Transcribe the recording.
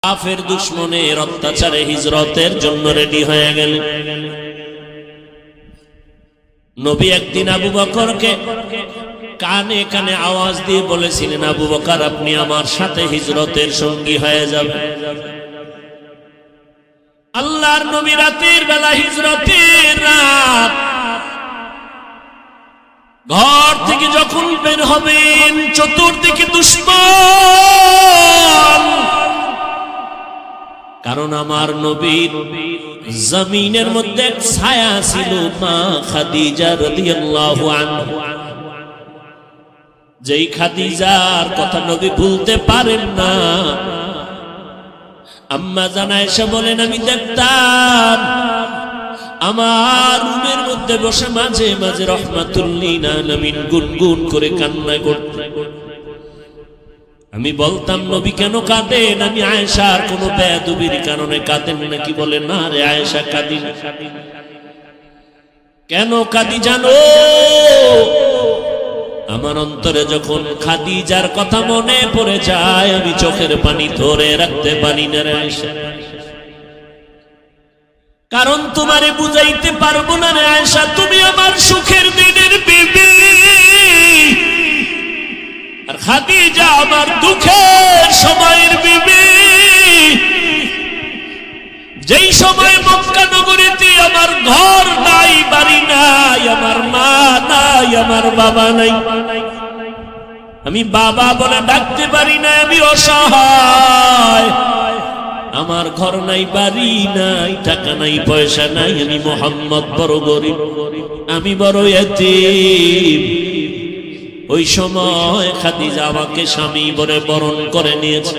কাফের দুশমনের অত্যাচারে হিজরতের জন্য রেডি হয়ে গেলেন। নবী একদিন আবু বকরকে কানে কানে আওয়াজ দিয়ে বলেছিলেন, আবু বকর আপনি আমার সাথে হিজরতের সঙ্গী হয়ে যাবেন। আল্লাহর নবী রাতের বেলা হিজরতের রাত ঘর থেকে যখন বের হবেন, চতুর্দিকে দুশমন। কারণ আমার নবীর জমিনের মধ্যে এক ছায়া ছিল, মা খাদিজা রাদিয়াল্লাহু আনহা। যেই খাদিজার কথা নবী ভুলতে পারেন না। আম্মা জান আয়েশা বলেন, আমি দেখতাম আমার রুমের মধ্যে বসে মাঝে মাঝে রাহমাতুল্লিল আলামিন গুনগুন করে কান্না করতেন। আমি বলতাম, নবী কেন কাঁদেন? আমি আয়েশার কোনো বেয়াদবির কারণে কাঁদেন নাকি? বলে না রে আয়েশা, কাঁদি না। কেন কাঁদি জানো? আমার অন্তরে যখন খাদিজার কথা মনে পড়ে যায়, আমি চোখের পানি ধরে রাখতে পারি না রে আয়েশা। কারণ তোমারে বুঝাইতে পারবো না রে আয়েশা, তুমি আমার সুখের দিনের বিবি, আর খাদিজা আমার দুঃখের সময়ের বিবি। যেই সময় মক্কা নগরীতে আমার ঘর নাই, বাড়ি নাই, আমার মা নাই, আমার বাবা নাই, আমি বাবা বলে ডাকতে পারি না, আমি অসহায়। আমার ঘর নাই, বাড়ি নাই, টাকা নাই, পয়সা নাই, আমি মুহাম্মদ বড় গরিব, আমি বড় ইতিম। ওই সময় খাদিজা আমাকে স্বামী বলে বরণ করে নিয়েছে।